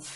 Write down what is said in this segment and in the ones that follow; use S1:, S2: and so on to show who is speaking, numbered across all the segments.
S1: Now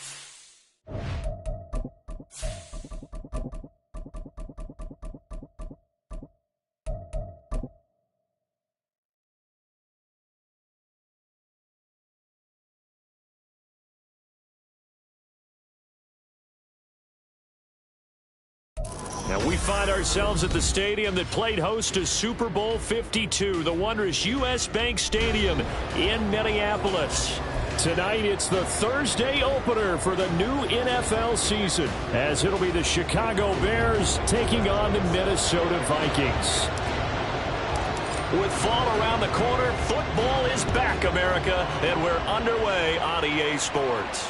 S1: we find ourselves at the stadium that played host to Super Bowl 52, the wondrous U.S. Bank Stadium in Minneapolis. Tonight, it's the Thursday opener for the new NFL season, as it'll be the Chicago Bears taking on the Minnesota Vikings. With fall around the corner, football is back, America, and we're underway on EA Sports.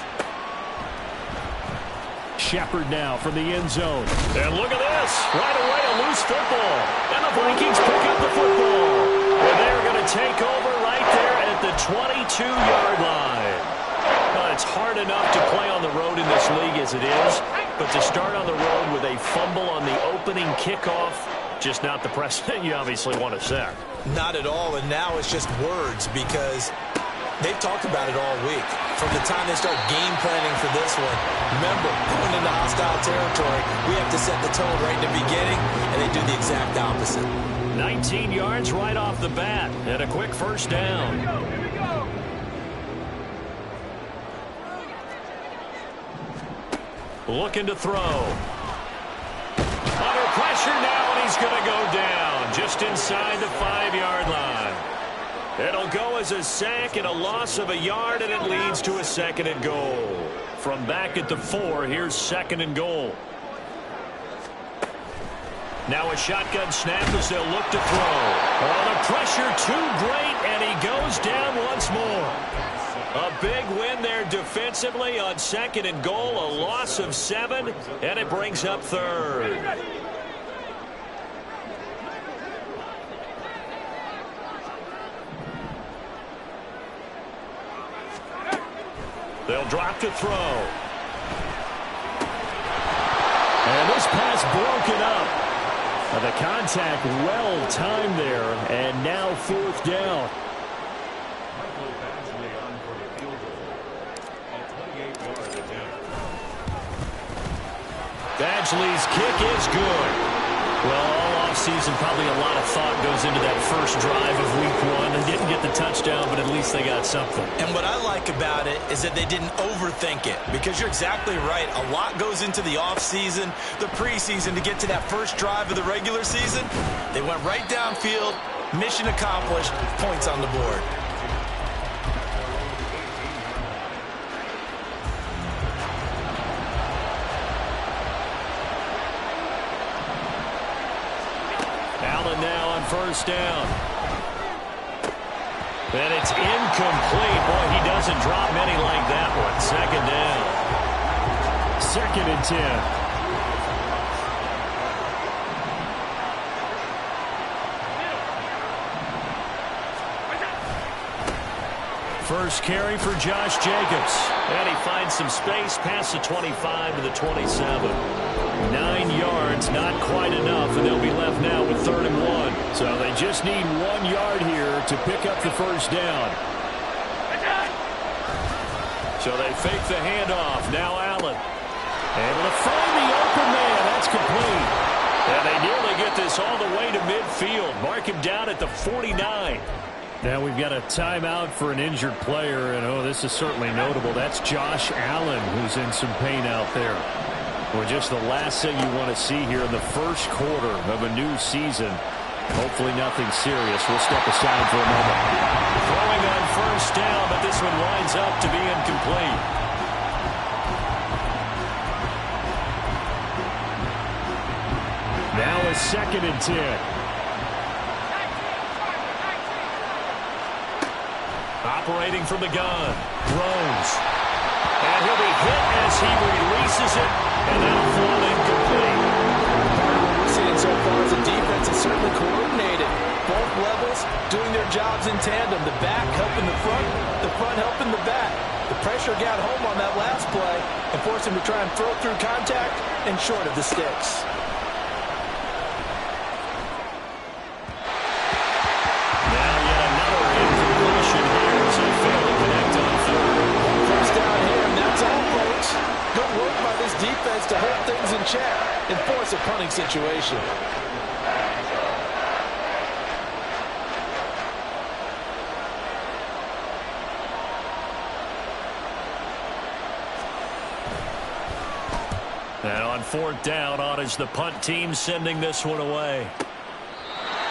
S1: Shepard now from the end zone. And look at this. Right away, a loose football. And the Vikings pick up the football. And they're going to take over right there at the 22-yard line. Well, it's hard enough to play on the road in this league as it is, but to start on the road with a fumble on the opening kickoff, just not the precedent you obviously want to set.
S2: Not at all, and now it's just words because they've talked about it all week. From the time they start game planning for this one, remember, going into hostile territory, we have to set the tone right in the beginning, and they do the exact opposite.
S1: 19 yards right off the bat, and a quick first down.
S3: Here we go.
S1: Looking to throw. Under pressure now, and he's going to go down just inside the 5-yard line. It'll go as a sack and a loss of a yard, and it leads to a second and goal. From back at the 4, here's second and goal. Now a shotgun snap as they'll look to throw. Oh, the pressure too great, and he goes down once more. A big win there defensively on second and goal, a loss of 7, and it brings up third. They'll drop to throw.
S3: And this pass broken up. The contact well timed there, and now fourth down.
S1: Badgley's kick is good. Well, all offseason, probably a lot of thought goes into that first drive of week 1. They didn't get the touchdown, but at least they got something.
S2: And what I like about it is that they didn't overthink it, because you're exactly right. A lot goes into the offseason, the preseason, to get to that first drive of the regular season. They went right downfield, mission accomplished, points on the board.
S1: Allen now on first down. And it's incomplete. Boy, he doesn't drop many like that one. Second down.
S3: Second and 10.
S1: First carry for Josh Jacobs. And he finds some space past the 25 to the 27. 9 yards, not quite enough, and they'll be left now with 3rd and 1.
S3: So they just need 1 yard here to pick up the first down.
S1: So they fake the handoff. Now Allen. Able to find the open man. That's complete. And they nearly get this all the way to midfield. Mark him down at the 49.
S3: Now we've got a timeout for an injured player, and oh, this is certainly notable. That's Josh Allen, who's in some pain out there. Well, just the last thing you want to see here in the first quarter of a new season. Hopefully nothing serious. We'll step aside for a moment.
S1: Throwing on first down, but this one winds up to be incomplete.
S3: Now a 2nd and 10.
S1: Operating from the gun. Throws. And he'll be hit as he releases it, and that'll fall incomplete.
S2: Part of what we're seeing so far is the defense is certainly coordinated. Both levels doing their jobs in tandem. The back helping the front helping the back. The pressure got home on that last play and forced him to try and throw through contact and short of the sticks.
S1: Now yet another incompletion here as they fail to connect on 3rd.
S2: First down here, and that's all, folks. in check and force a punting situation.
S1: And on fourth down, on is the punt team sending this one away.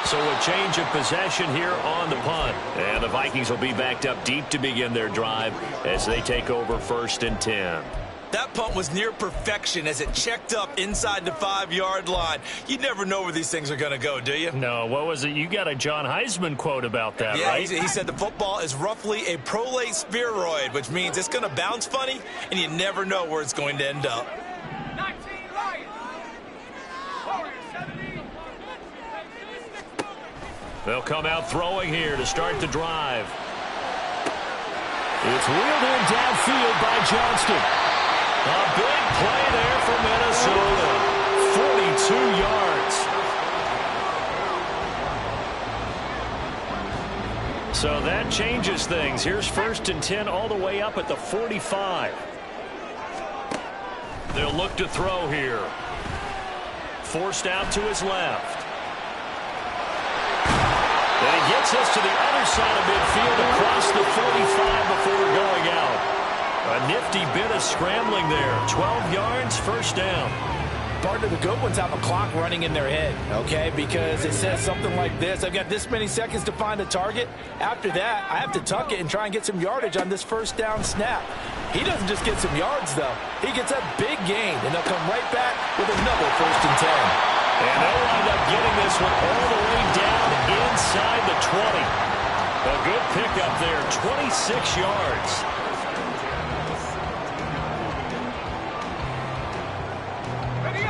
S1: So a change of possession here on the punt. And the Vikings will be backed up deep to begin their drive as they take over 1st and 10.
S4: That punt was near perfection as it checked up inside the 5-yard line. You never know where these things are going to go, do you?
S3: No, what was it? You got a John Heisman quote about that,
S4: yeah,
S3: right?
S4: He said the football is roughly a prolate spheroid, which means it's going to bounce funny, and you never know where it's going to end up.
S1: They'll come out throwing here to start the drive. It's wheeled in downfield by Johnston. A big play there for Minnesota. 42 yards. So that changes things. Here's 1st and 10 all the way up at the 45. They'll look to throw here. Forced out to his left. And he gets us to the other side of midfield across the 45 before going out. A nifty bit of scrambling there. 12 yards, 1st down.
S2: Part of the good ones have a clock running in their head, okay? Because it says something like this. I've got this many seconds to find a target. After that, I have to tuck it and try and get some yardage on this 1st down snap. He doesn't just get some yards, though. He gets a big gain, and they'll come right back with another 1st and 10.
S1: And they'll wind up getting this one all the way down inside the 20. A good pickup there, 26 yards.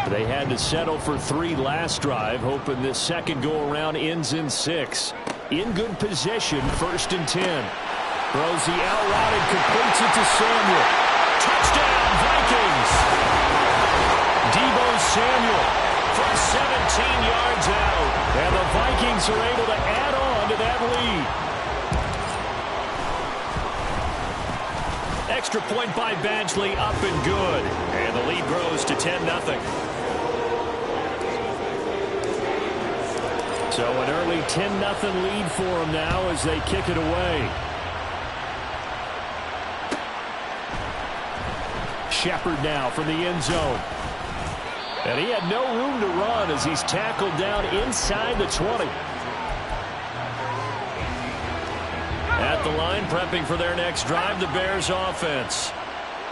S1: They had to settle for 3 last drive, hoping this second go-around ends in 6. In good position, 1st and 10. Throws the out route and completes it to Samuel. Touchdown, Vikings! Deebo Samuel from 17 yards out. And the Vikings are able to add on to that lead. Extra point by Badgley, up and good. And the lead grows to 10-0. So an early 10-0 lead for them now as they kick it away. Shepard now from the end zone. And he had no room to run as he's tackled down inside the 20. At the line, prepping for their next drive, the Bears offense.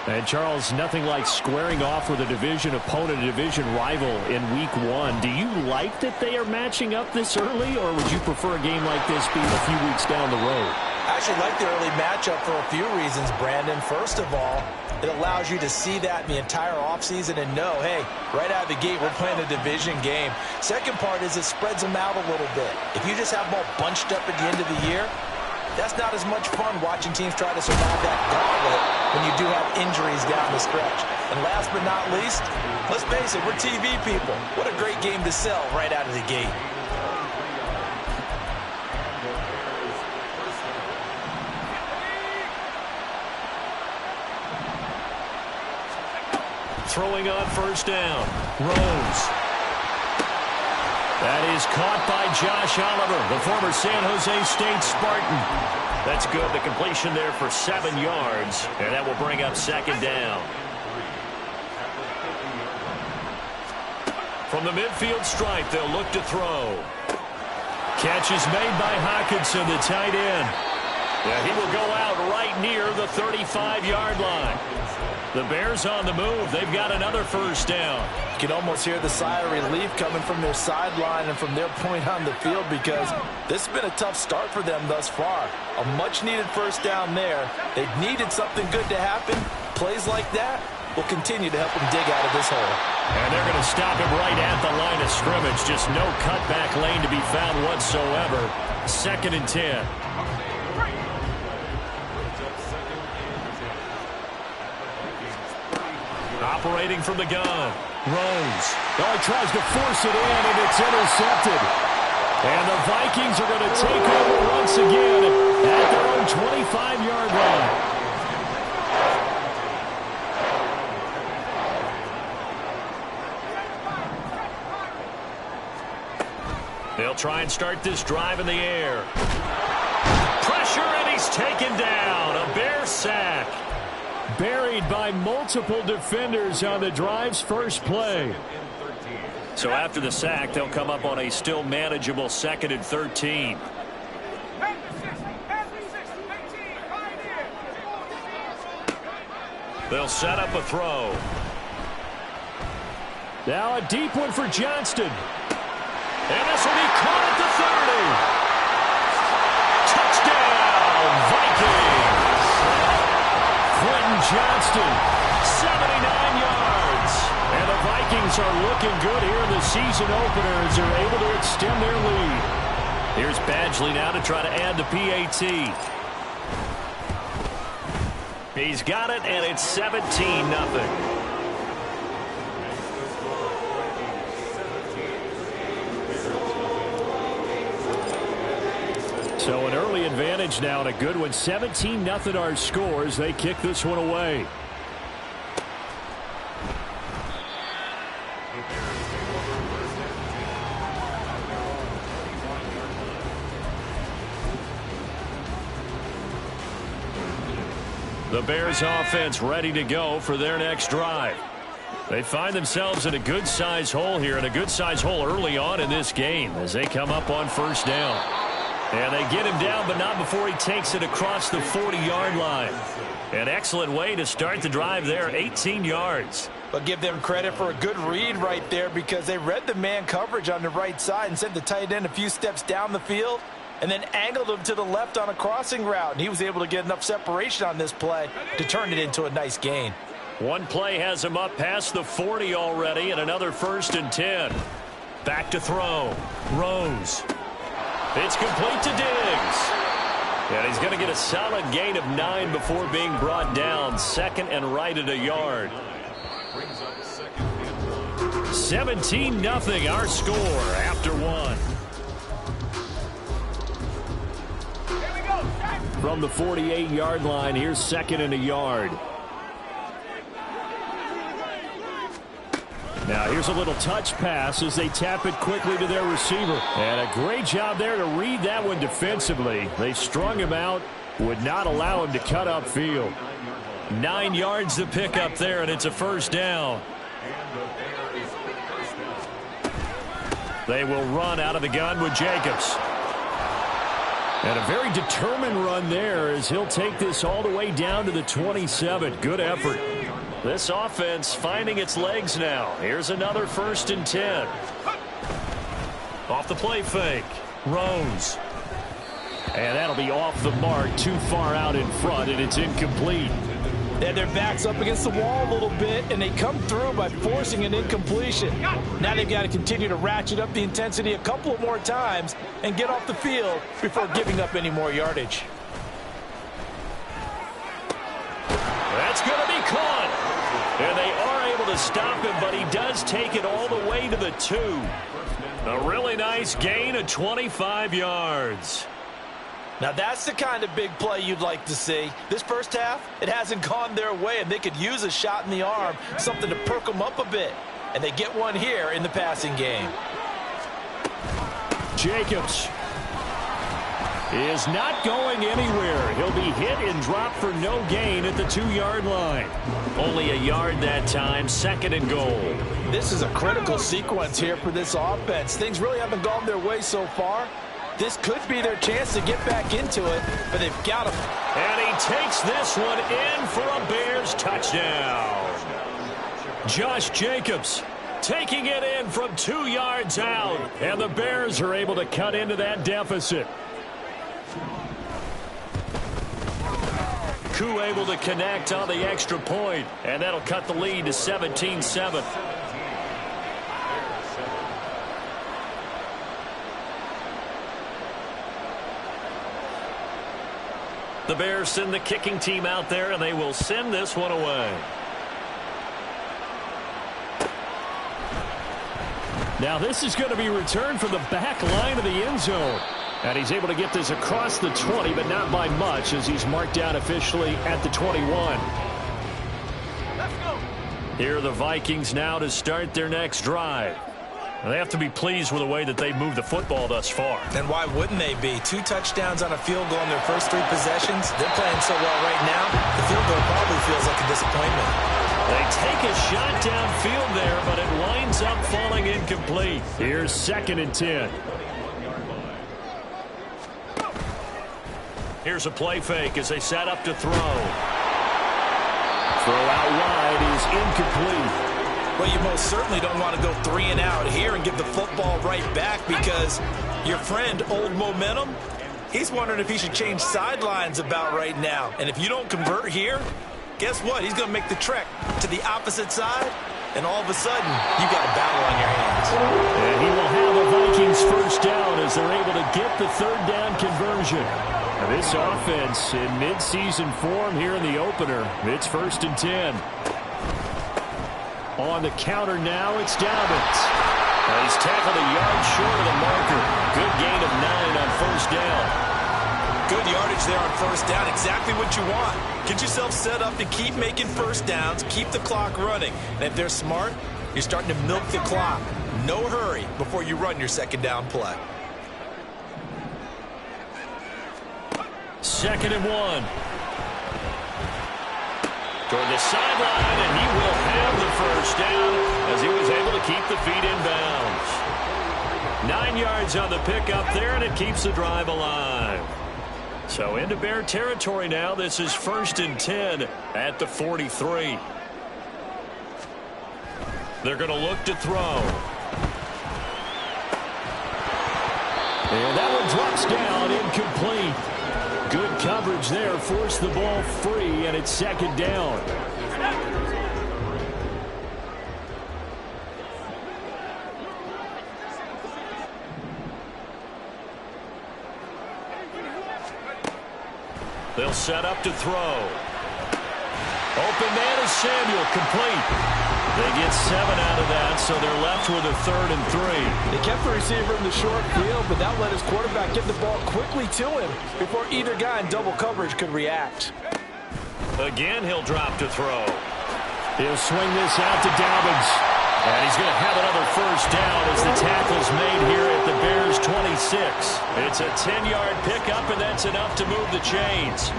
S1: And, Charles, nothing like squaring off with a division opponent, a division rival in Week 1. Do you like that they are matching up this early, or would you prefer a game like this being a few weeks down the road?
S2: I actually like the early matchup for a few reasons, Brandon. First of all, it allows you to see that in the entire offseason and know, hey, right out of the gate, we're playing a division game. Second part is it spreads them out a little bit. If you just have them all bunched up at the end of the year, that's not as much fun watching teams try to survive that gauntlet when you do have injuries down the stretch. And last but not least, let's face it, we're TV people. What a great game to sell right out of the gate.
S1: Throwing on 1st down. Rose. That is caught by Josh Oliver, the former San Jose State Spartan. That's good. The completion there for 7 yards, and that will bring up 2nd down. From the midfield stripe, they'll look to throw. Catch is made by Hawkinson, the tight end. Yeah, he will go out right near the 35-yard line. The Bears on the move. They've got another 1st down.
S2: You can almost hear the sigh of relief coming from their sideline and from their point on the field because this has been a tough start for them thus far. A much-needed 1st down there. They've needed something good to happen. Plays like that will continue to help them dig out of this hole.
S1: And they're going to stop him right at the line of scrimmage. Just no cutback lane to be found whatsoever. 2nd and 10. Operating from the gun. Rose. Oh, he tries to force it in, and it's intercepted. And the Vikings are going to take over once again at their own 25-yard line. They'll try and start this drive in the air. Pressure, and he's taken down. A Bear sack. Buried by multiple defenders on the drive's first play. So after the sack, they'll come up on a still manageable 2nd and 13. They'll set up a throw. Now a deep one for Johnston. And this will be caught at the 30. Touchdown, Vikings. Quentin Johnston, 79 yards. And the Vikings are looking good here in the season opener as they're able to extend their lead. Here's Badgley now to try to add the PAT. He's got it, and it's 17-0. So an early advantage now and a good one. 17-0 our scores. They kick this one away. The Bears offense ready to go for their next drive. They find themselves in a good-sized hole here, and a good-sized hole early on in this game as they come up on first down. And they get him down, but not before he takes it across the 40-yard line. An excellent way to start the drive there, 18 yards.
S2: But give them credit for a good read right there because they read the man coverage on the right side and sent the tight end a few steps down the field and then angled him to the left on a crossing route. And he was able to get enough separation on this play to turn it into a nice gain.
S1: One play has him up past the 40 already, and another 1st and 10. Back to throw. Rose. It's complete to Diggs. And he's going to get a solid gain of 9 before being brought down. 2nd and right at a yard. 17-0 our score after 1. From the 48-yard line, here's 2nd and a yard. Now here's a little touch pass as they tap it quickly to their receiver. And a great job there to read that one defensively. They strung him out, would not allow him to cut upfield. 9 yards to pick up there, and it's a first down. They will run out of the gun with Jacobs. And a very determined run there as he'll take this all the way down to the 27. Good effort. This offense finding its legs now. Here's another 1st and 10. Off the play fake. Rose. And that'll be off the mark, too far out in front, and it's incomplete.
S2: And their back's up against the wall a little bit, and they come through by forcing an incompletion. Now they've got to continue to ratchet up the intensity a couple of more times and get off the field before giving up any more yardage.
S1: That's going to be caught. And they are able to stop him, but he does take it all the way to the 2. A really nice gain of 25 yards.
S2: Now that's the kind of big play you'd like to see. This first half, it hasn't gone their way, and they could use a shot in the arm, something to perk them up a bit. And they get one here in the passing game.
S1: Jacobs is not going anywhere. He'll be hit and dropped for no gain at the 2-yard line. Only a yard that time, 2nd and goal.
S2: This is a critical sequence here for this offense. Things really haven't gone their way so far. This could be their chance to get back into it, but they've got to.
S1: And he takes this one in for a Bears touchdown. Josh Jacobs taking it in from 2 yards out, and the Bears are able to cut into that deficit. Koo able to connect on the extra point, and that'll cut the lead to 17-7. The Bears send the kicking team out there, and they will send this one away. Now this is going to be returned from the back line of the end zone. And he's able to get this across the 20, but not by much as he's marked down officially at the 21. Let's go. Here are the Vikings now to start their next drive. They have to be pleased with the way that they've moved the football thus far.
S4: And why wouldn't they be? 2 touchdowns on a field goal in their first 3 possessions. They're playing so well right now, the field goal probably feels like a disappointment.
S1: They take a shot downfield there, but it winds up falling incomplete. Here's 2nd and 10. Here's a play fake as they set up to throw. Throw out wide is incomplete.
S4: Well, you most certainly don't want to go 3 and out here and give the football right back, because your friend, Old Momentum, he's wondering if he should change sidelines about right now. And if you don't convert here, guess what? He's going to make the trek to the opposite side, and all of a sudden, you've got a battle on your hands.
S1: And he will have a Vikings first down as they're able to get the 3rd down conversion. Now this offense in midseason form here in the opener. It's 1st and 10. On the counter now, it's Dobbins. He's tackled a yard short of the marker. Good gain of 9 on 1st down.
S4: Good yardage there on 1st down. Exactly what you want. Get yourself set up to keep making 1st downs, keep the clock running. And if they're smart, you're starting to milk the clock. No hurry before you run your 2nd down play.
S1: 2nd and 1. Toward the sideline, and he will have the 1st down as he was able to keep the feet in bounds. 9 yards on the pickup there, and it keeps the drive alive. So into Bear territory now. This is 1st and 10 at the 43. They're going to look to throw. And that one drops down, incomplete. Good coverage there, forced the ball free, and it's 2nd down. They'll set up to throw. Open man is Samuel, complete. They get 7 out of that, so they're left with a 3rd and 3.
S2: They kept the receiver in the short field, but that let his quarterback get the ball quickly to him before either guy in double coverage could react.
S1: Again, he'll drop to throw. He'll swing this out to Dobbins. And he's going to have another 1st down as the tackle's made here at the Bears' 26. It's a 10-yard pickup, and that's enough to move the chains.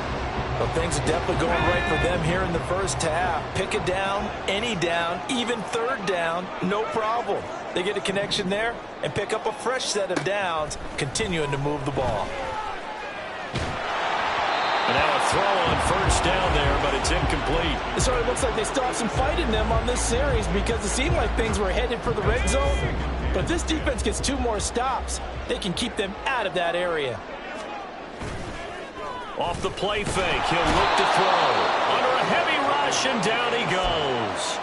S4: Well, things are definitely going right for them here in the first half. Pick a down, any down, even 3rd down, no problem. They get a connection there and pick up a fresh set of downs, continuing to move the ball.
S1: And now a throw on 1st down there, but it's incomplete.
S2: It certainly looks like they still have some fight in them on this series, because it seemed like things were headed for the red zone. But if this defense gets 2 more stops, they can keep them out of that area.
S1: Off the play fake, he'll look to throw. Under a heavy rush, and down he goes.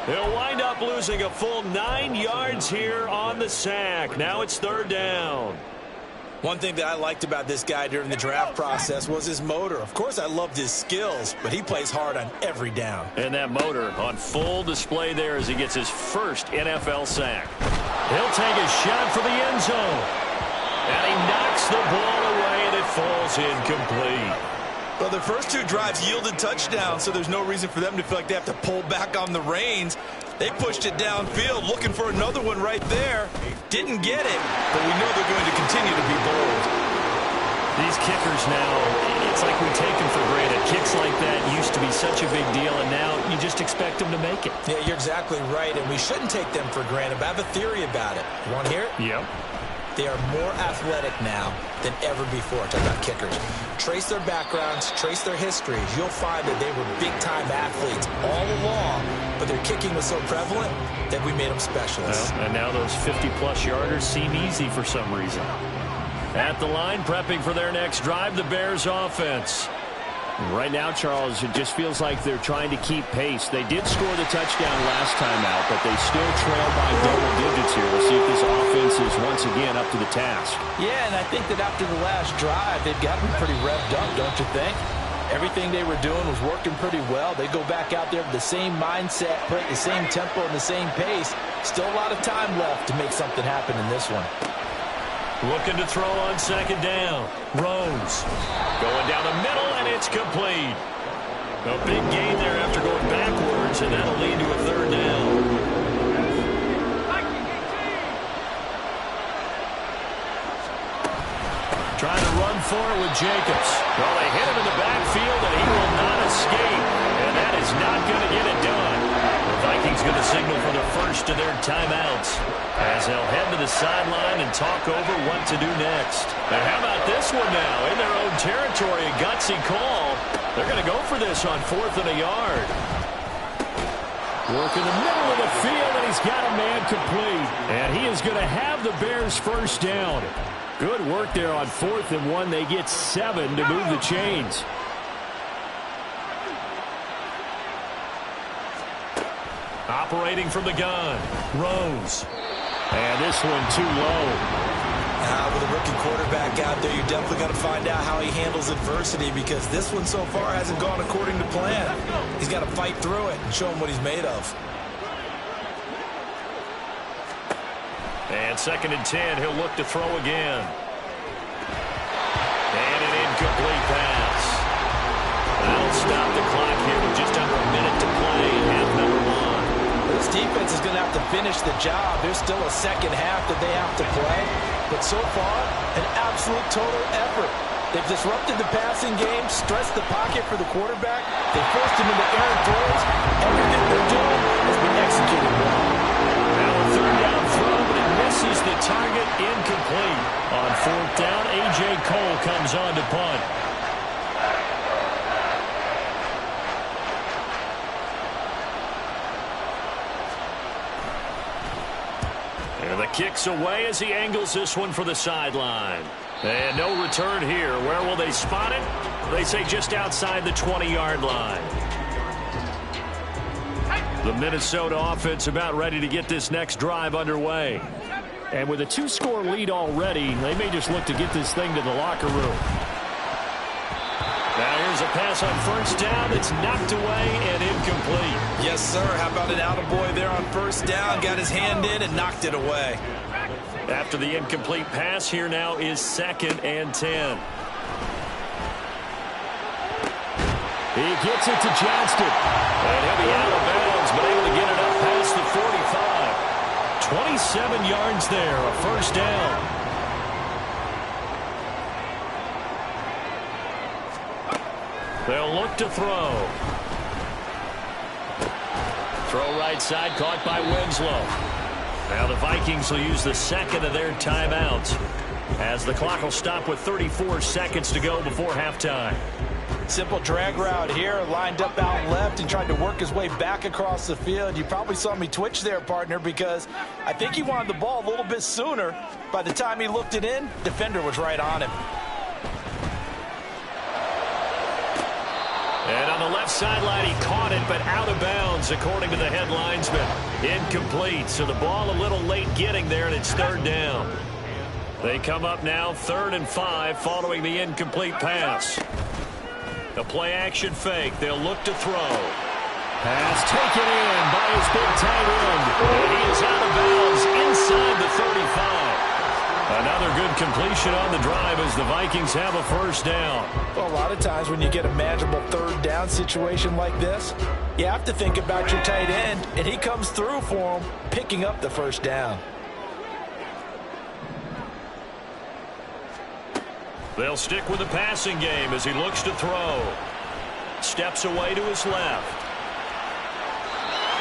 S1: He'll wind up losing a full 9 yards here on the sack. Now it's 3rd down.
S4: One thing that I liked about this guy during the draft process was his motor. Of course, I loved his skills, but he plays hard on every down.
S1: And that motor on full display there as he gets his first NFL sack. He'll take a shot for the end zone. And he knocks the ball away, and it falls incomplete.
S4: Well, their first 2 drives yielded touchdowns, so there's no reason for them to feel like they have to pull back on the reins. They pushed it downfield, looking for another one right there. Didn't get it, but we know they're going to continue to be bold.
S1: These kickers now, it's like we take them for granted. Kicks like that used to be such a big deal, and now you just expect them to make it.
S4: Yeah, you're exactly right, and we shouldn't take them for granted, but I have a theory about it. You want to hear it?
S1: Yep.
S4: They are more athletic now than ever before. Talk about kickers. Trace their backgrounds, trace their histories. You'll find that they were big-time athletes all along, but their kicking was so prevalent that we made them specialists.
S1: Well, and now those 50-plus yarders seem easy for some reason. At the line, prepping for their next drive, the Bears offense. Right now, Charles, it just feels like they're trying to keep pace. They did score the touchdown last time out, but they still trail by double digits here. We'll see if this offense is once again up to the task.
S2: Yeah, and I think that after the last drive, they've got them pretty revved up, don't you think? Everything they were doing was working pretty well. They go back out there with the same mindset, play at the same tempo and the same pace. Still a lot of time left to make something happen in this one.
S1: Looking to throw on 2nd down. Rose going down the middle, and it's complete. A big gain there after going backwards, and that'll lead to a 3rd down. for it with Jacobs. Well, they hit him in the backfield, and he will not escape. And that is not going to get it done. The Vikings going to signal for the first of their timeouts as they'll head to the sideline and talk over what to do next. And how about this one now? In their own territory, a gutsy call. They're going to go for this on 4th and a yard. Work in the middle of the field, and he's got a man complete. And he is going to have the Bears first down. Good work there on 4th and 1. They get 7 to move the chains. Operating from the gun, Rose. And this one too low.
S4: With a rookie quarterback out there, you're definitely going to find out how he handles adversity, because this one so far hasn't gone according to plan. He's got to fight through it and show him what he's made of.
S1: And 2nd and 10, he'll look to throw again. And an incomplete pass. That'll stop the clock here with just under a minute to play in half number 1.
S2: This defense is going to have to finish the job. There's still a second half that they have to play. But so far, an absolute total effort. They've disrupted the passing game, stressed the pocket for the quarterback. They forced him into errant throws. Everything they're doing has been executed well.
S1: Now a 3rd down throw, but it misses the target, incomplete. On 4th down, A.J. Cole comes on to punt. And the kick's away as he angles this one for the sideline. And no return here. Where will they spot it? They say just outside the 20-yard line. The Minnesota offense about ready to get this next drive underway. And with a 2-score lead already, they may just look to get this thing to the locker room. Now here's a pass on 1st down. It's knocked away and incomplete.
S4: Yes, sir. How about an attaboy there on 1st down? Got his hand in and knocked it away.
S1: After the incomplete pass, here now is 2nd and 10. He gets it to Johnston. And he'll be out of bounds, but able to get it up past the 45. 27 yards there, a 1st down. They'll look to throw. Throw right side, caught by Winslow. Now the Vikings will use the 2nd of their timeouts as the clock will stop with 34 seconds to go before halftime.
S2: Simple drag route here, lined up out left and tried to work his way back across the field. You probably saw me twitch there, partner, because I think he wanted the ball a little bit sooner. By the time he looked it in, defender was right on him.
S1: And on the left sideline, he caught it, but out of bounds, according to the head linesman. Incomplete, so the ball a little late getting there, and it's 3rd down. They come up now 3rd and 5 following the incomplete pass. The play-action fake. They'll look to throw. Pass taken in by his big tight end. And he is out of bounds inside the 35. Another good completion on the drive as the Vikings have a 1st down.
S2: Well, a lot of times when you get a manageable 3rd down situation like this, you have to think about your tight end, and he comes through for him, picking up the 1st down.
S1: They'll stick with the passing game as he looks to throw. Steps away to his left.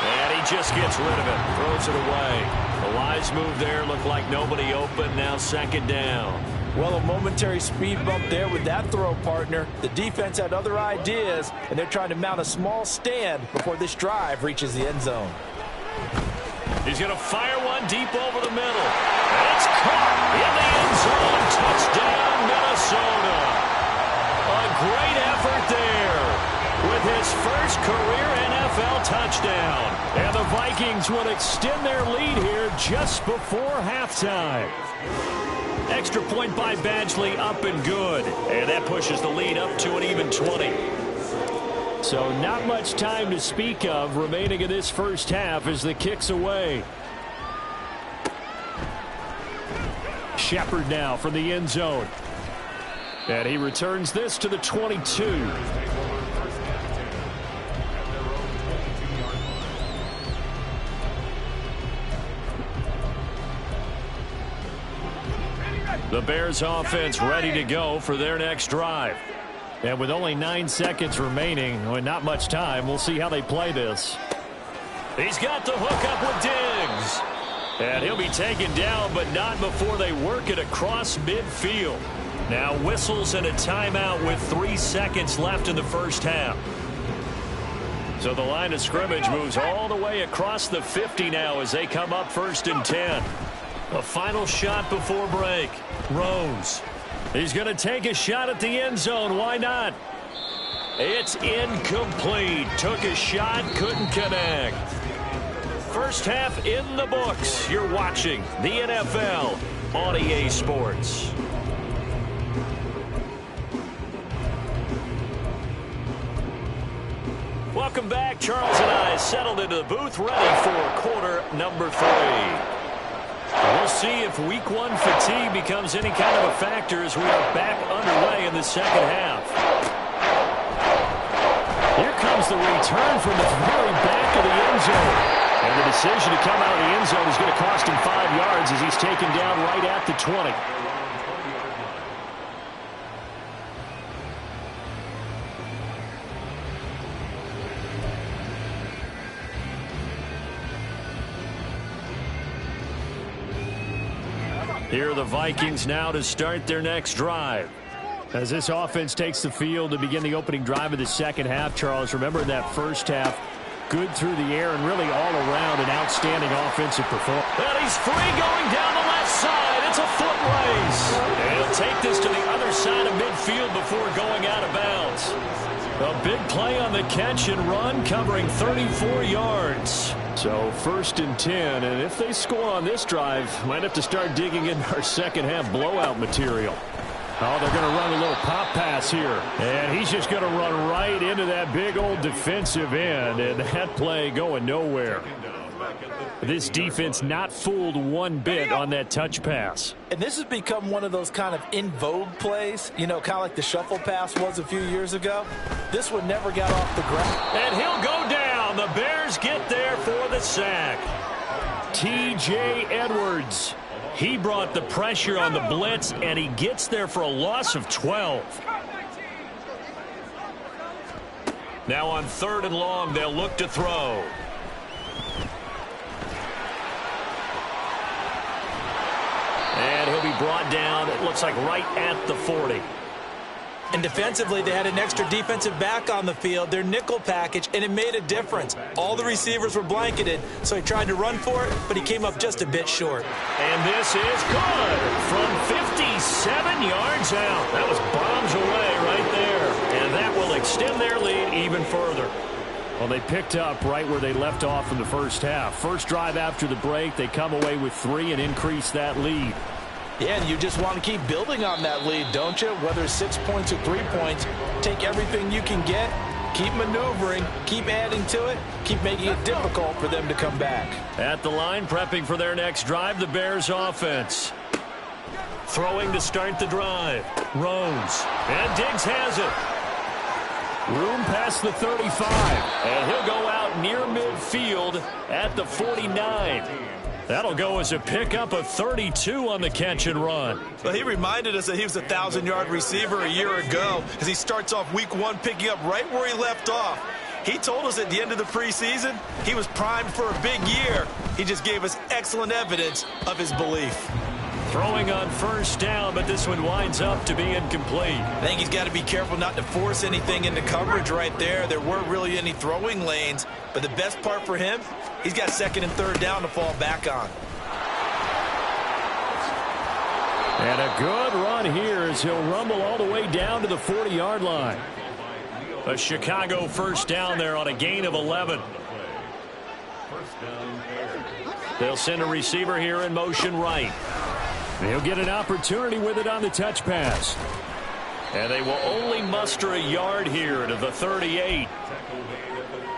S1: And he just gets rid of it. Throws it away. The wise move there. Looked like nobody open. Now 2nd down.
S2: Well, a momentary speed bump there with that throw, partner. The defense had other ideas, and they're trying to mount a small stand before this drive reaches the end zone.
S1: He's going to fire one deep over the middle. And it's caught in the end zone. Touchdown, Minnesota. A great effort there with his first career NFL touchdown. And the Vikings will extend their lead here just before halftime. Extra point by Badgley, up and good. And that pushes the lead up to an even 20. So not much time to speak of remaining in this first half as the kick's away. Shepard now from the end zone. And he returns this to the 22. The Bears offense ready to go for their next drive.
S3: And with only 9 seconds remaining, well, not much time, we'll see how they play this.
S1: He's got the hook up with Diggs. And he'll be taken down, but not before they work it across midfield. Now whistles and a timeout with 3 seconds left in the first half. So the line of scrimmage moves all the way across the 50 now as they come up 1st and 10. A final shot before break. Rose. He's going to take a shot at the end zone. Why not? It's incomplete. Took a shot, couldn't connect. First half in the books. You're watching the NFL on EA Sports. Welcome back. Charles and I settled into the booth ready for quarter number 3. We'll see if week 1 fatigue becomes any kind of a factor as we are back underway in the second half. Here comes the return from the very back of the end zone. And the decision to come out of the end zone is going to cost him 5 yards as he's taken down right at the 20. Here are the Vikings now to start their next drive.
S3: As this offense takes the field to begin the opening drive of the second half, Charles, remember in that first half, good through the air and really all around an outstanding offensive performance.
S1: And he's free going down the left side. It's a foot race. And he'll take this to the other side of midfield before going out of bounds. A big play on the catch and run covering 34 yards.
S3: So 1st and 10, and if they score on this drive, might have to start digging in our second half blowout material. Oh, they're going to run a little pop pass here. And he's just going to run right into that big old defensive end, and that play going nowhere. This defense not fooled one bit on that touch pass.
S2: And this has become one of those kind of in vogue plays, you know, kind of like the shuffle pass was a few years ago. This one never got off the ground.
S1: And he'll go down. The Bears get there for the sack. T.J. Edwards. He brought the pressure on the blitz, and he gets there for a loss of 12. Now on 3rd and long, they'll look to throw. And he'll be brought down, it looks like right at the 40.
S2: And defensively, they had an extra defensive back on the field, their nickel package, and it made a difference. All the receivers were blanketed, so he tried to run for it, but he came up just a bit short.
S1: And this is good from 57 yards out. That was bombs away right there. And that will extend their lead even further.
S3: Well, they picked up right where they left off in the first half. First drive after the break, they come away with 3 and increase that lead.
S2: Yeah, and you just want to keep building on that lead, don't you? Whether it's 6 points or 3 points, take everything you can get, keep maneuvering, keep adding to it, keep making it difficult for them to come back.
S1: At the line, prepping for their next drive, the Bears offense. Throwing to start the drive. Rose. And Diggs has it. Room past the 35. And he'll go out near midfield at the 49. That'll go as a pickup of 32 on the catch and run.
S4: Well, he reminded us that he was a 1,000-yard receiver a year ago as he starts off week 1 picking up right where he left off. He told us at the end of the preseason he was primed for a big year. He just gave us excellent evidence of his belief.
S1: Throwing on first down, but this one winds up to be incomplete.
S4: I think he's got to be careful not to force anything into coverage right there. There weren't really any throwing lanes, but the best part for him, he's got 2nd and 3rd down to fall back on.
S3: And a good run here as he'll rumble all the way down to the 40-yard line.
S1: A Chicago first down there on a gain of 11. They'll send a receiver here in motion right.
S3: They'll get an opportunity with it on the touch pass.
S1: And they will only muster a yard here to the 38.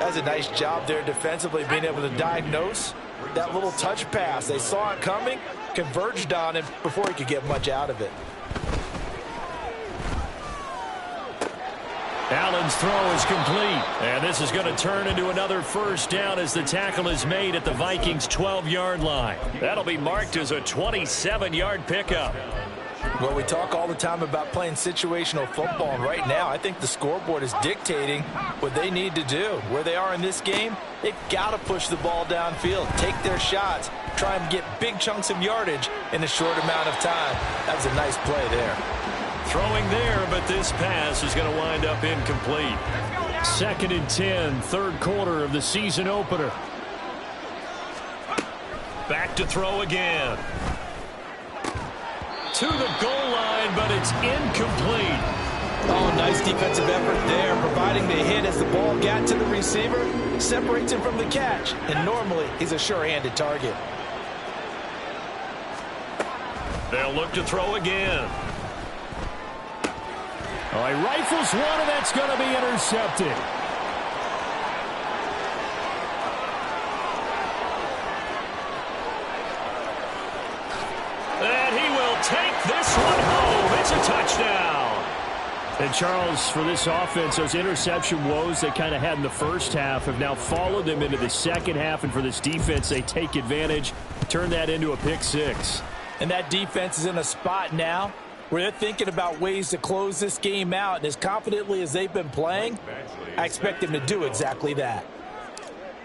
S2: That's a nice job there defensively, being able to diagnose that little touch pass. They saw it coming, converged on him before he could get much out of it.
S1: Allen's throw is complete. And this is going to turn into another first down as the tackle is made at the Vikings' 12-yard line. That'll be marked as a 27-yard pickup.
S2: Well, we talk all the time about playing situational football, and right now I think the scoreboard is dictating what they need to do. Where they are in this game, they've got to push the ball downfield, take their shots, try and get big chunks of yardage in a short amount of time. That was a nice play there.
S1: Throwing there, but this pass is going to wind up incomplete.
S3: 2nd and 10, third quarter of the season opener.
S1: Back to throw again. To the goal line, but it's incomplete.
S2: Oh, nice defensive effort there, providing the hit as the ball got to the receiver, separates him from the catch, and normally he's a sure-handed target.
S1: They'll look to throw again.
S3: Oh, he rifles one, and that's going to be intercepted.
S1: And he will take this one home. It's a touchdown.
S3: And Charles, for this offense, those interception woes they kind of had in the first half have now followed them into the second half. And for this defense, they take advantage, turn that into a pick six.
S2: And that defense is in a spot now where they're thinking about ways to close this game out. And as confidently as they've been playing, I expect them to do exactly that.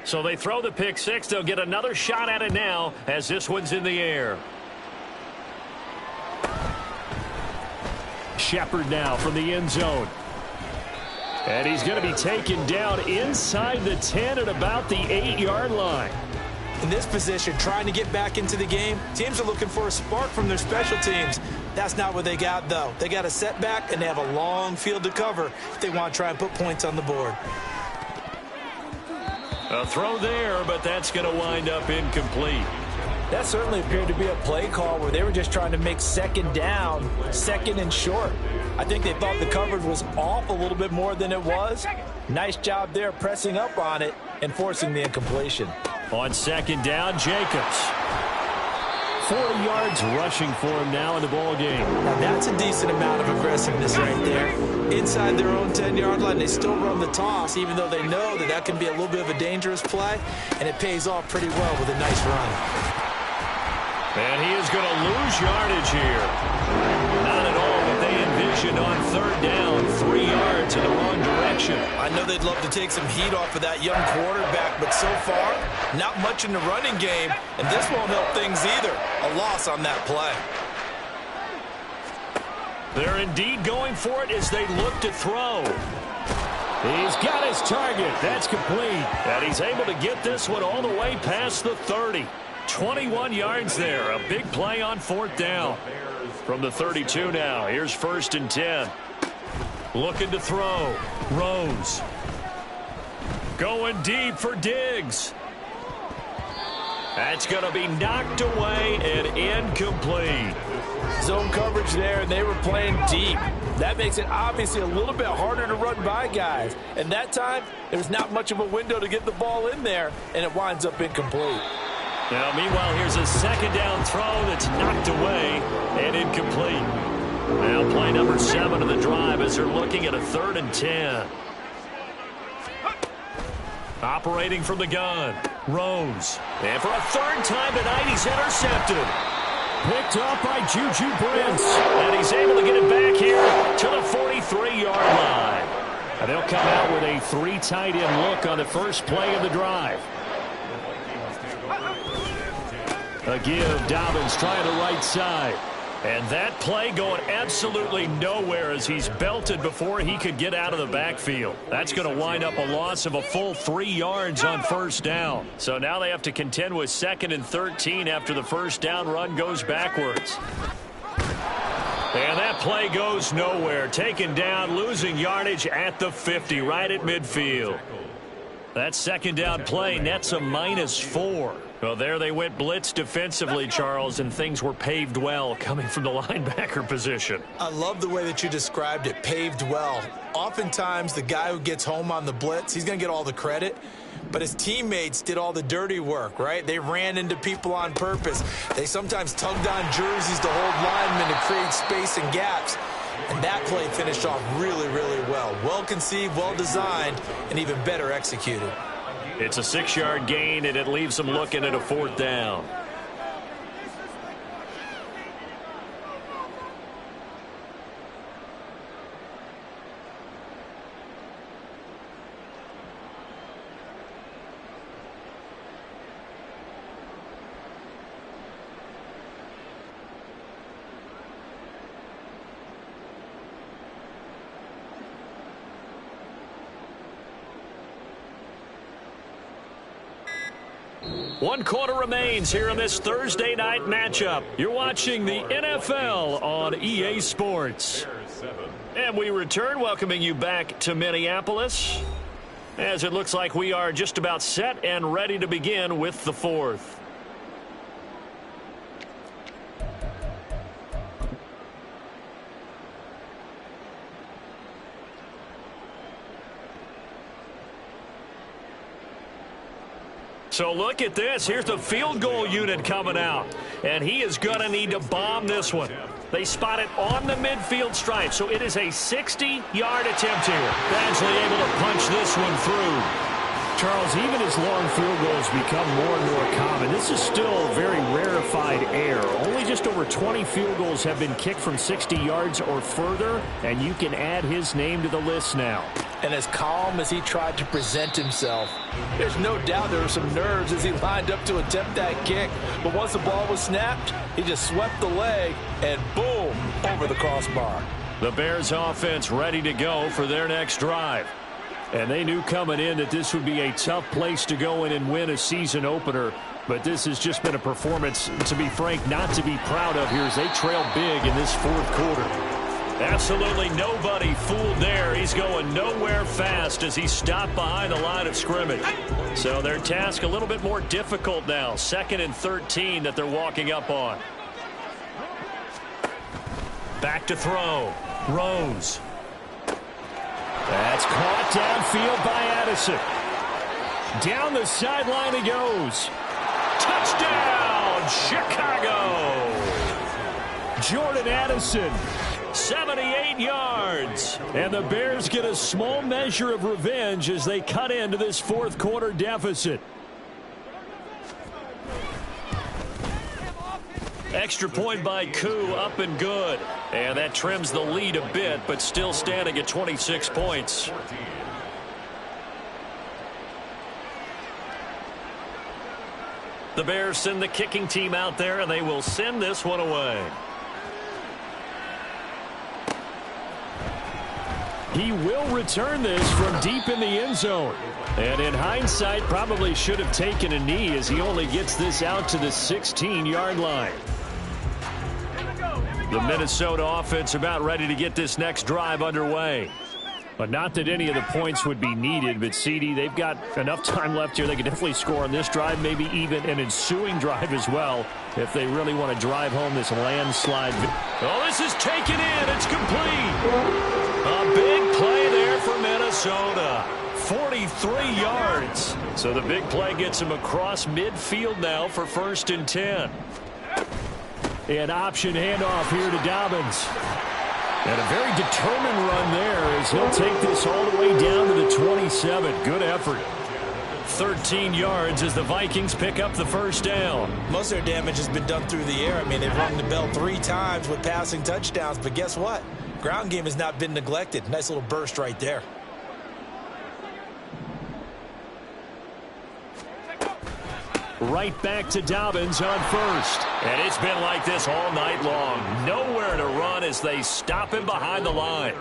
S1: So they throw the pick six. They'll get another shot at it now as this one's in the air.
S3: Shepard now from the end zone. And he's going to be taken down inside the 10 at about the 8-yard line.
S2: In this position, trying to get back into the game, teams are looking for a spark from their special teams. That's not what they got, though. They got a setback, and they have a long field to cover if they want to try and put points on the board.
S1: A throw there, but that's going to wind up incomplete.
S2: That certainly appeared to be a play call where they were just trying to make second down, second and short. I think they thought the coverage was off a little bit more than it was. Nice job there pressing up on it and forcing the incompletion.
S3: On second down, Jacobs. 40 yards rushing for him now in the ball game.
S2: Now that's a decent amount of aggressiveness right there. Inside their own 10-yard line, they still run the toss, even though they know that that can be a little bit of a dangerous play, and it pays off pretty well with a nice run.
S1: And he is going to lose yardage here. Not at all what they envisioned on third down. 3 yards in the wrong direction.
S4: I know they'd love to take some heat off of that young quarterback, but so far, not much in the running game, and this won't help things either. A loss on that play.
S1: They're indeed going for it as they look to throw.
S3: He's got his target. That's complete.
S1: And he's able to get this one all the way past the 30. 21 yards there. A big play on fourth down. From the 32 now. Here's 1st and 10. Looking to throw. Rose. Going deep for Diggs. That's going to be knocked away and incomplete.
S2: Zone coverage there, and they were playing deep. That makes it obviously a little bit harder to run by guys. And that time, there was not much of a window to get the ball in there, and it winds up incomplete.
S1: Now, meanwhile, here's a second down throw that's knocked away and incomplete. Now play number 7 of the drive as they're looking at a 3rd and 10. Operating from the gun, Rose. And for a 3rd time tonight, he's intercepted.
S3: Picked up by Juju Brents.
S1: And he's able to get it back here to the 43-yard line.
S3: And they'll come out with a 3 tight end look on the first play of the drive. A give, Dobbins trying the right side.
S1: And that play going absolutely nowhere as he's belted before he could get out of the backfield. That's going to wind up a loss of a full 3 yards on first down. So now they have to contend with 2nd and 13 after the first down run goes backwards. And that play goes nowhere. Taken down, losing yardage at the 50, right at midfield. That second down play nets a -4. Well, there they went blitz defensively, Charles, and things were paved well coming from the linebacker position.
S2: I love the way that you described it, paved well. Oftentimes, the guy who gets home on the blitz, he's going to get all the credit. But his teammates did all the dirty work, right? They ran into people on purpose. They sometimes tugged on jerseys to hold linemen to create space and gaps. And that play finished off really, really well. Well conceived, well designed, and even better executed.
S1: It's a 6-yard gain, and it leaves them looking at a 4th down. 1 quarter remains here in this Thursday night matchup. You're watching the NFL on EA Sports. And we return, welcoming you back to Minneapolis, as it looks like we are just about set and ready to begin with the fourth. So look at this. Here's the field goal unit coming out. And he is going to need to bomb this one. They spot it on the midfield stripe. So it is a 60-yard attempt here. Badgley able to punch this one through.
S3: Charles, even as long field goals become more and more common, this is still very rarefied air. Only just over 20 field goals have been kicked from 60 yards or further, and you can add his name to the list now.
S2: And as calm as he tried to present himself, there's no doubt there were some nerves as he lined up to attempt that kick. But once the ball was snapped, he just swept the leg and boom, over the crossbar.
S1: The Bears offense ready to go for their next drive.
S3: And they knew coming in that this would be a tough place to go in and win a season opener. But this has just been a performance, to be frank, not to be proud of here as they trail big in this fourth quarter.
S1: Absolutely nobody fooled there. He's going nowhere fast as he stopped behind the line of scrimmage. So their task a little bit more difficult now. 2nd and 13 that they're walking up on. Back to throw. Rose.
S3: That's caught downfield by Addison. Down the sideline he goes.
S1: Touchdown, Chicago.
S3: Jordan Addison.
S1: 78 yards.
S3: And the Bears get a small measure of revenge as they cut into this fourth quarter deficit.
S1: Extra point by Koo, up and good. And that trims the lead a bit, but still standing at 26 points. The Bears send the kicking team out there, and they will send this one away.
S3: He will return this from deep in the end zone. And in hindsight, probably should have taken a knee as he only gets this out to the 16-yard line.
S1: The Minnesota offense about ready to get this next drive underway.
S3: But not that any of the points would be needed, but CD, they've got enough time left here. They can definitely score on this drive, maybe even an ensuing drive as well, if they really want to drive home this landslide.
S1: Oh, this is taken in. It's complete. A big play there for Minnesota. 43 yards. So the big play gets him across midfield now for 1st and 10.
S3: An option handoff here to Dobbins. And a very determined run there as he'll take this all the way down to the 27. Good effort.
S1: 13 yards as the Vikings pick up the first down.
S4: Most of their damage has been done through the air. I mean, they've rung the bell 3 times with passing touchdowns, but guess what? Ground game has not been neglected. Nice little burst right there.
S3: Right back to Dobbins on first.
S1: And it's been like this all night long. Nowhere to run as they stop him behind the line.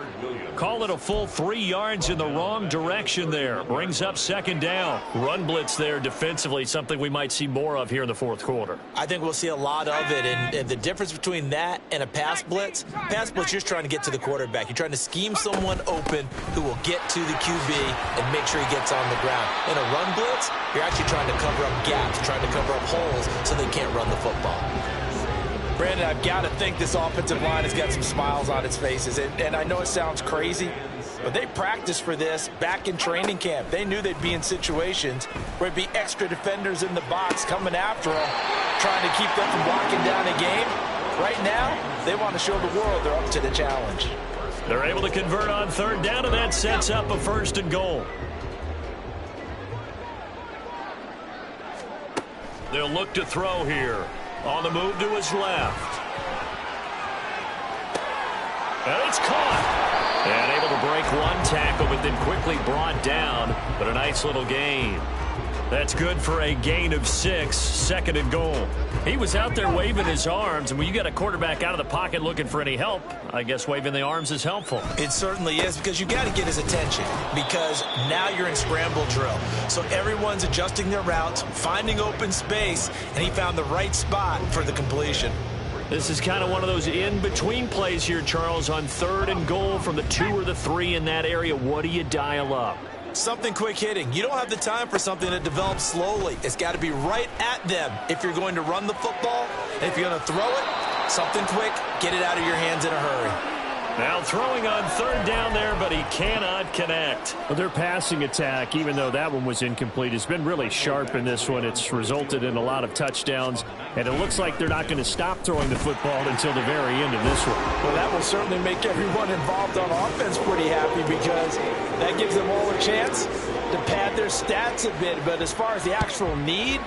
S1: Call it a full 3 yards in the wrong direction there. Brings up 2nd down. Run blitz there defensively, something we might see more of here in the fourth quarter.
S4: I think we'll see a lot of it, and the difference between that and a pass blitz, you're just trying to get to the quarterback. You're trying to scheme someone open who will get to the QB and make sure he gets on the ground. In a run blitz, you're actually trying to cover up gaps, trying to cover up holes so they can't run the football.
S2: Brandon, I've got to think this offensive line has got some smiles on its faces. And I know it sounds crazy, but they practiced for this back in training camp. They knew they'd be in situations where it'd be extra defenders in the box coming after them, trying to keep them from locking down a game. Right now, they want to show the world they're up to the challenge.
S1: They're able to convert on 3rd down, and that sets up a 1st and goal. They'll look to throw here. On the move to his left. And it's caught. And able to break one tackle, but then quickly brought down. But a nice little gain. That's good for a gain of 6, 2nd and goal. He was out there waving his arms, and when you got a quarterback out of the pocket looking for any help, I guess waving the arms is helpful.
S4: It certainly is, because you got to get his attention, because now you're in scramble drill. So everyone's adjusting their routes, finding open space, and he found the right spot for the completion.
S1: This is kind of one of those in-between plays here, Charles, on 3rd and goal from the 2 or the 3 in that area. What do you dial up?
S4: Something quick hitting. You don't have the time for something that develops slowly. It's got to be right at them if you're going to run the football. And if you're going to throw it, something quick, get it out of your hands in a hurry.
S1: Now throwing on 3rd down there, but he cannot connect.
S3: Well, their passing attack, even though that one was incomplete, has been really sharp in this one. It's resulted in a lot of touchdowns, and it looks like they're not going to stop throwing the football until the very end of this one.
S2: Well, that will certainly make everyone involved on offense pretty happy, because that gives them all a chance to pad their stats a bit. But as far as the actual need,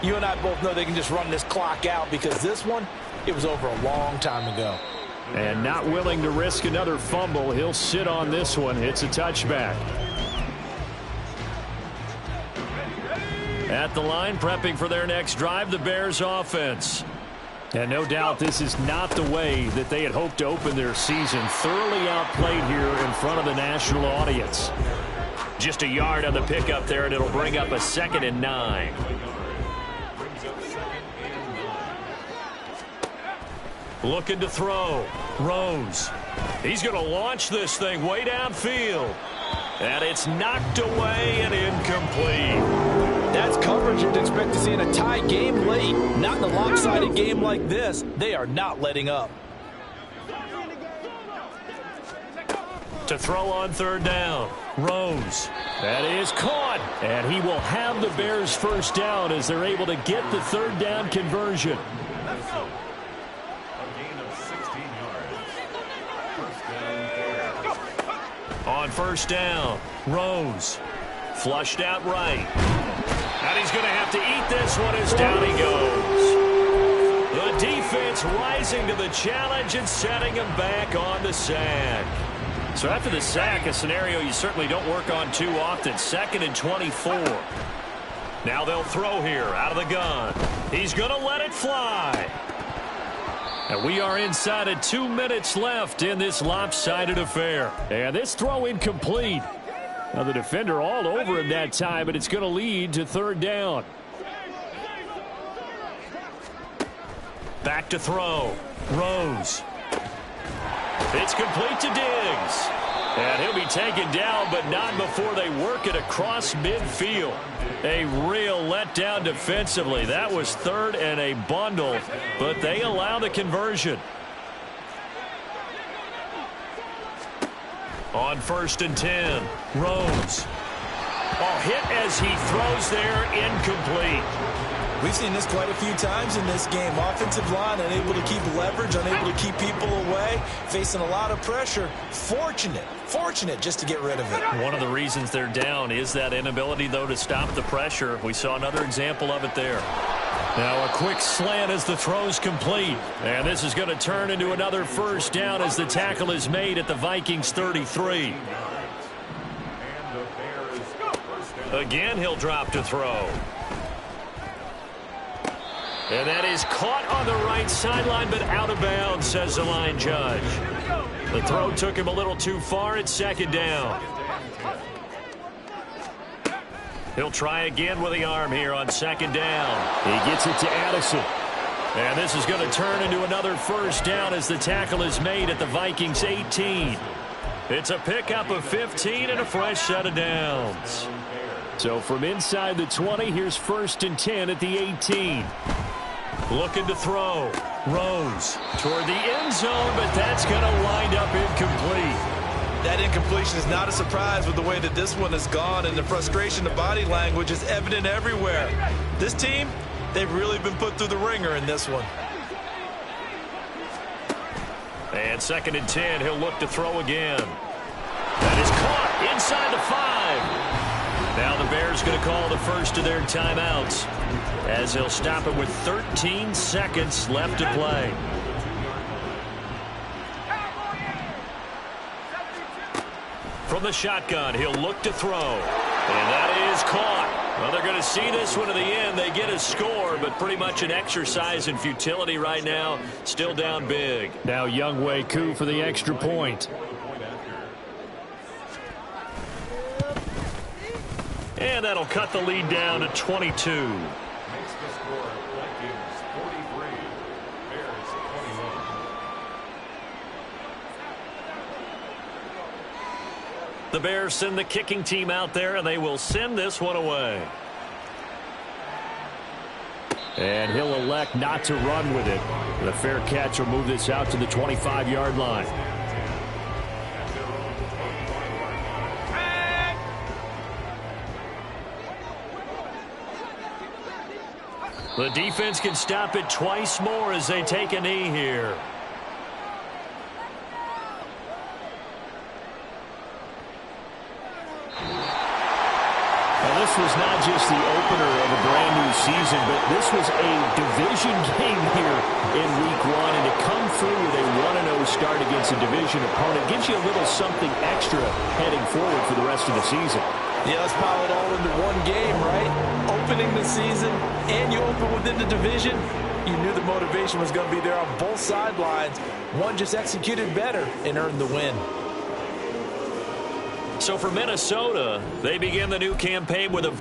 S2: you and I both know they can just run this clock out, because this one, it was over a long time ago.
S3: And not willing to risk another fumble, he'll sit on this one. It's a touchback.
S1: At the line, prepping for their next drive, the Bears offense.
S3: And no doubt this is not the way that they had hoped to open their season. Thoroughly outplayed here in front of the national audience.
S1: Just a yard on the pickup there, and it'll bring up a 2nd and 9. Looking to throw. Rose. He's going to launch this thing way downfield. And it's knocked away and incomplete.
S2: That's coverage you'd expect to see in a tie game late. Not in a lopsided game like this. They are not letting up.
S1: To throw on 3rd down. Rose. That is caught. And he will have the Bears' first down as they're able to get the 3rd down conversion. On 1st down, Rose. Flushed out right. And he's going to have to eat this one as down he goes. The defense rising to the challenge and setting him back on the sack. So after the sack, a scenario you certainly don't work on too often. 2nd and 24. Now they'll throw here out of the gun. He's going to let it fly. And we are inside of 2 minutes left in this lopsided affair. And this throw incomplete. Now the defender all over him that time, but it's going to lead to 3rd down. Back to throw. Rose. It's complete to Diggs. And he'll be taken down, but not before they work it across midfield. A real letdown defensively. That was 3rd and a bundle, but they allow the conversion. On 1st and 10, Rose. Oh, hit as he throws there, incomplete.
S4: We've seen this quite a few times in this game. Offensive line unable to keep leverage, unable to keep people away, facing a lot of pressure. Fortunate just to get rid of it.
S1: One of the reasons they're down is that inability, though, to stop the pressure. We saw another example of it there. Now a quick slant as the throw's complete. And this is going to turn into another 1st down as the tackle is made at the Vikings 33. Again, he'll drop to throw. And that is caught on the right sideline, but out of bounds, says the line judge. The throw took him a little too far at 2nd down. He'll try again with the arm here on 2nd down.
S3: He gets it to Addison.
S1: And this is going to turn into another 1st down as the tackle is made at the Vikings 18. It's a pickup of 15 and a fresh set of downs.
S3: So from inside the 20, here's 1st and 10 at the 18.
S1: Looking to throw. Rose toward the end zone, but that's going to wind up incomplete.
S4: That incompletion is not a surprise with the way that this one has gone, and the frustration, the body language is evident everywhere. This team, they've really been put through the ringer in this one.
S1: And 2nd and 10, he'll look to throw again. That is caught inside the 5. Now the Bears going to call the first of their timeouts as he'll stop it with 13 seconds left to play. From the shotgun, he'll look to throw. And that is caught. Well, they're going to see this one to the end. They get a score, but pretty much an exercise in futility right now. Still down big.
S3: Now Younghoe Koo for the extra point.
S1: And that'll cut the lead down to 22. The Bears send the kicking team out there, and they will send this one away.
S3: And he'll elect not to run with it. The fair catch will move this out to the 25-yard line.
S1: The defense can stop it twice more as they take a knee here.
S3: This was not just the opener of a brand new season, but this was a division game here in week 1. And to come through with a 1-0 start against a division opponent gives you a little something extra heading forward for the rest of the season.
S2: Yeah, let's pile it all into one game, right? Opening the season, and you open within the division. You knew the motivation was going to be there on both sidelines. One just executed better and earned the win.
S1: So for Minnesota, they begin the new campaign with a